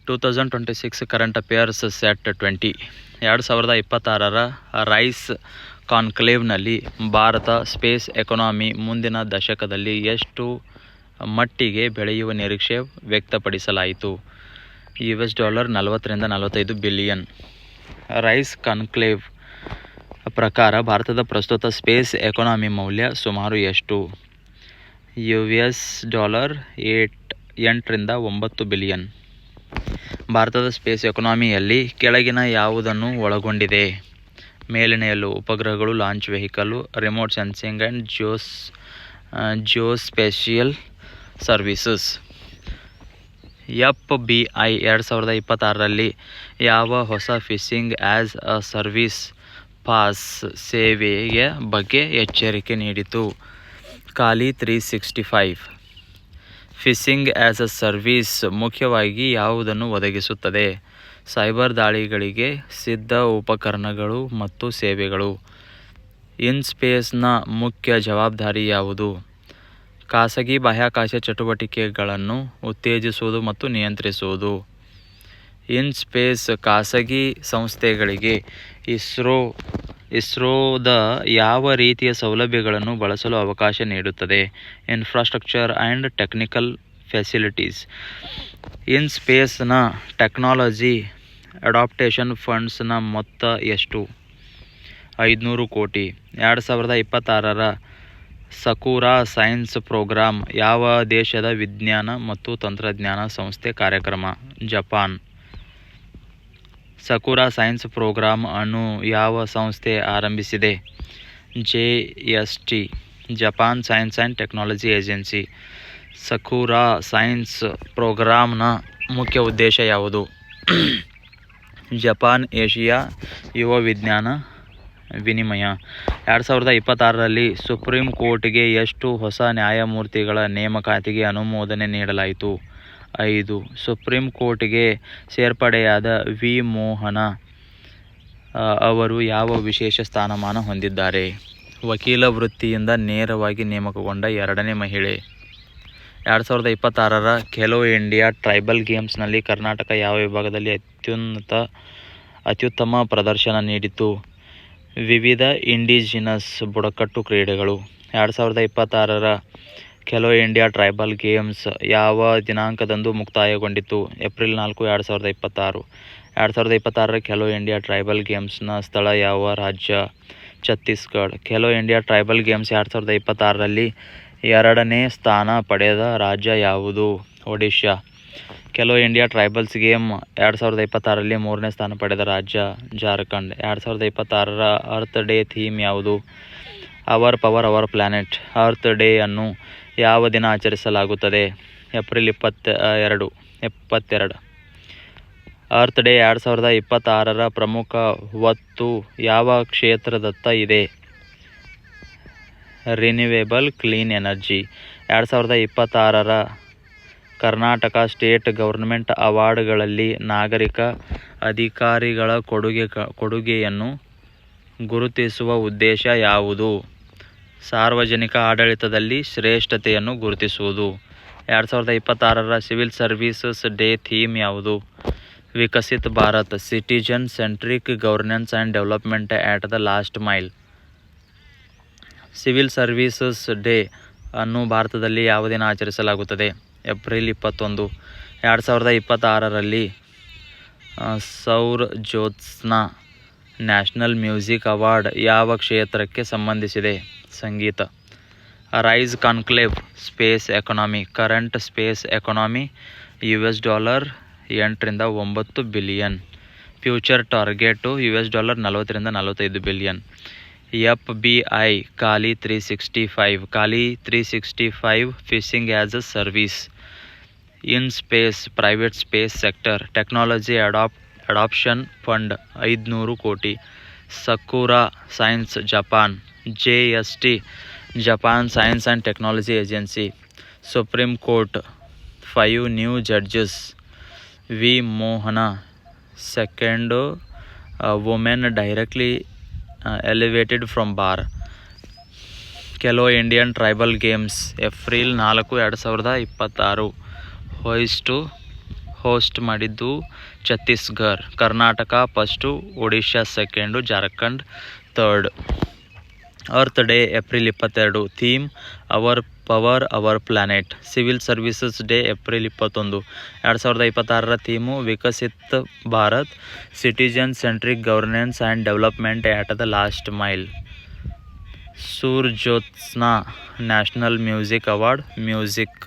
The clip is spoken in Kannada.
2026 ಕರೆಂಟ್ ಅಫೇರ್ಸ್ ಸೆಟ್ 20 2026ರ ರೈಸ್ ಕಾನ್ಕ್ಲೇವ್ನಲ್ಲಿ ಭಾರತ ಸ್ಪೇಸ್ ಎಕಾನಮಿ ಮುಂದಿನ ದಶಕದಲ್ಲಿ ಎಷ್ಟು ಮಟ್ಟಿಗೆ ಬೆಳೆಯುವ ನಿರೀಕ್ಷೆ ವ್ಯಕ್ತಪಡಿಸಲಾಯಿತು. $40 ರಿಂದ $45 ಬಿಲಿಯನ್. ರೈಸ್ ಕಾನ್ಕ್ಲೇವ್ ಪ್ರಕಾರ ಭಾರತದ ಪ್ರಸ್ತುತ ಸ್ಪೇಸ್ ಎಕಾನಮಿ ಮೌಲ್ಯ ಸುಮಾರು ಎಷ್ಟು? $8 ರಿಂದ $9 ಬಿಲಿಯನ್. ಭಾರತದ ಸ್ಪೇಸ್ ಎಕಾನಮಿಯಲ್ಲಿ ಕೆಳಗಿನ ಯಾವುದನ್ನು ಒಳಗೊಂಡಿದೆ? ಮೇಲ್ಮೈಯಲ್ಲಿ ಉಪಗ್ರಹಗಳು, launch vehicle, remote sensing and geospatial services. FBI 2026ರಲ್ಲಿ ಯಾವ ಹೊಸ phishing as a service pass ಸೇವೆಯ ಬಗ್ಗೆ ಎಚ್ಚರಿಕೆ ನೀಡಿತು? ಖಾಲಿ 365. ಫಿಶಿಂಗ್ ಆ್ಯಸ್ ಅ ಸರ್ವಿಸ್ ಮುಖ್ಯವಾಗಿ ಯಾವುದನ್ನು ಒದಗಿಸುತ್ತದೆ? ಸೈಬರ್ ದಾಳಿಗಳಿಗೆ ಸಿದ್ಧ ಉಪಕರಣಗಳು ಮತ್ತು ಸೇವೆಗಳು. ಇನ್ಸ್ಪೇಸ್ನ ಮುಖ್ಯ ಜವಾಬ್ದಾರಿ ಯಾವುದು? ಖಾಸಗಿ ಬಾಹ್ಯಾಕಾಶ ಚಟುವಟಿಕೆಗಳನ್ನು ಉತ್ತೇಜಿಸುವುದು ಮತ್ತು ನಿಯಂತ್ರಿಸುವುದು. ಇನ್ಸ್ಪೇಸ್ ಖಾಸಗಿ ಸಂಸ್ಥೆಗಳಿಗೆ ಇಸ್ರೋದ ಯಾವ ರೀತಿಯ ಸೌಲಭ್ಯಗಳನ್ನು ಬಳಸಲು ಅವಕಾಶ ನೀಡುತ್ತದೆ? Infrastructure and technical facilities. ಇನ್ಸ್ಪೇಸ್ನ ಟೆಕ್ನಾಲಜಿ ಅಡಾಪ್ಟೇಷನ್ ಫಂಡ್ಸ್ನ ಮೊತ್ತ ಎಷ್ಟು? 500 ಕೋಟಿ. 2026ರ ಸಕುರಾ ಸೈನ್ಸ್ ಪ್ರೋಗ್ರಾಂ ಯಾವ ದೇಶದ ವಿಜ್ಞಾನ ಮತ್ತು ತಂತ್ರಜ್ಞಾನ ಸಂಸ್ಥೆ ಕಾರ್ಯಕ್ರಮ? ಜಪಾನ್. ಸಕುರಾ ಸೈನ್ಸ್ ಪ್ರೋಗ್ರಾಂ ಅನ್ನು ಯಾವ ಸಂಸ್ಥೆ ಆರಂಭಿಸಿದೆ? JST, Japan science and technology agency. ಸಕುರಾ science ಪ್ರೋಗ್ರಾಂನ ಮುಖ್ಯ ಉದ್ದೇಶ ಯಾವುದು? ಜಪಾನ್ ಏಷಿಯಾ ಯುವ ವಿಜ್ಞಾನ ವಿನಿಮಯ. 2026ರಲ್ಲಿ ಸುಪ್ರೀಂ ಕೋರ್ಟ್ಗೆ ಎಷ್ಟು ಹೊಸ ನ್ಯಾಯಮೂರ್ತಿಗಳ ನೇಮಕಾತಿಗೆ ಅನುಮೋದನೆ ನೀಡಲಾಯಿತು? 5. ಸುಪ್ರೀಂ ಕೋರ್ಟ್ಗೆ ಸೇರ್ಪಡೆಯಾದ ವಿ. ಮೋಹನ ಅವರು ಯಾವ ವಿಶೇಷ ಸ್ಥಾನಮಾನ ಹೊಂದಿದ್ದಾರೆ? ವಕೀಲ ವೃತ್ತಿಯಿಂದ ನೇರವಾಗಿ ನೇಮಕಗೊಂಡ ಎರಡನೇ ಮಹಿಳೆ. 2026ರ ಖೇಲೋ ಇಂಡಿಯಾ ಟ್ರೈಬಲ್ ಗೇಮ್ಸ್ನಲ್ಲಿ ಕರ್ನಾಟಕ ಯಾವ ವಿಭಾಗದಲ್ಲಿ ಅತ್ಯುತ್ತಮ ಪ್ರದರ್ಶನ ನೀಡಿತು? ವಿವಿಧ ಇಂಡಿಜಿನಸ್ ಬುಡಕಟ್ಟು ಕ್ರೀಡೆಗಳು. 2026ರ ಖೇಲೋ ಇಂಡಿಯಾ ಟ್ರೈಬಲ್ ಗೇಮ್ಸ್ ಯಾವ ದಿನಾಂಕದಂದು ಮುಕ್ತಾಯಗೊಂಡಿತು? ಏಪ್ರಿಲ್ 4, 2026. 2026ರ ಖೇಲೋ ಇಂಡಿಯಾ ಟ್ರೈಬಲ್ ಗೇಮ್ಸ್ನ ಸ್ಥಳ ಯಾವ ರಾಜ್ಯ? Chhattisgarh. Khelo India tribal games 2026ರಲ್ಲಿ ಎರಡನೇ ಸ್ಥಾನ ಪಡೆದ ರಾಜ್ಯ ಯಾವುದು? Odisha. Khelo India tribals game 2026ರಲ್ಲಿ ಮೂರನೇ ಸ್ಥಾನ ಪಡೆದ ರಾಜ್ಯ ಜಾರ್ಖಂಡ್. 2026ರ ಅರ್ತ್ ಡೇ ಥೀಮ್ ಯಾವುದು? Our power our planet. Earth day ಅನ್ನು ಯಾವ ದಿನ ಆಚರಿಸಲಾಗುತ್ತದೆ? ಏಪ್ರಿಲ್ 22. ಅರ್ತ್ ಡೇ 2026ರ ಪ್ರಮುಖ ಒತ್ತು ಯಾವ ಕ್ಷೇತ್ರದತ್ತ ಇದೆ? Renewable clean energy. 2026ರ ಕರ್ನಾಟಕ ಸ್ಟೇಟ್ ಗವರ್ನಮೆಂಟ್ ಅವಾರ್ಡ್ಗಳಲ್ಲಿ ನಾಗರಿಕ ಅಧಿಕಾರಿಗಳ ಕೊಡುಗೆಯನ್ನು ಗುರುತಿಸುವ ಉದ್ದೇಶ ಯಾವುದು? ಸಾರ್ವಜನಿಕ ಆಡಳಿತದಲ್ಲಿ ಶ್ರೇಷ್ಠತೆಯನ್ನು ಗುರುತಿಸುವುದು. 2026ರ ಸಿವಿಲ್ ಸರ್ವೀಸಸ್ ಡೇ ಥೀಮ್ ಯಾವುದು? Viksit Bharat. Citizen centric governance and development at the last mile. Civil services day ಅನ್ನು ಭಾರತದಲ್ಲಿ ಯಾವ ದಿನ ಆಚರಿಸಲಾಗುತ್ತದೆ? ಏಪ್ರಿಲ್ 21. 2026ರಲ್ಲಿ Saur Jyotsna national music award ಯಾವ ಕ್ಷೇತ್ರಕ್ಕೆ ಸಂಬಂಧಿಸಿದೆ? ಸಂಗೀತ. Rise conclave space economy. Current space economy $8 ರಿಂದ $9 ಬಿಲಿಯನ್. ಫ್ಯೂಚರ್ ಟಾರ್ಗೆಟು $40 ರಿಂದ $45 ಬಿಲಿಯನ್. FBI ಖಾಲಿ 365. ಖಾಲಿ 365 phishing as a service. IN space private space sector. Technology adoption fund 500 crore. Sakura science Japan. JST Japan science and technology agency. Supreme court 5 new judges. V. Mohana second women directly elevated from bar. Khelo Indian tribal games April 4, 2026. Host ಮಾಡಿದ್ದು Chhattisgarh, Karnataka first, Odisha second, Jharkhand third. Earth day April 22. Theme our power our planet. Civil services day April 21. 2026 theme Viksit Bharat, citizen centric governance and development at the last mile. Saur Jyotsna national music award, music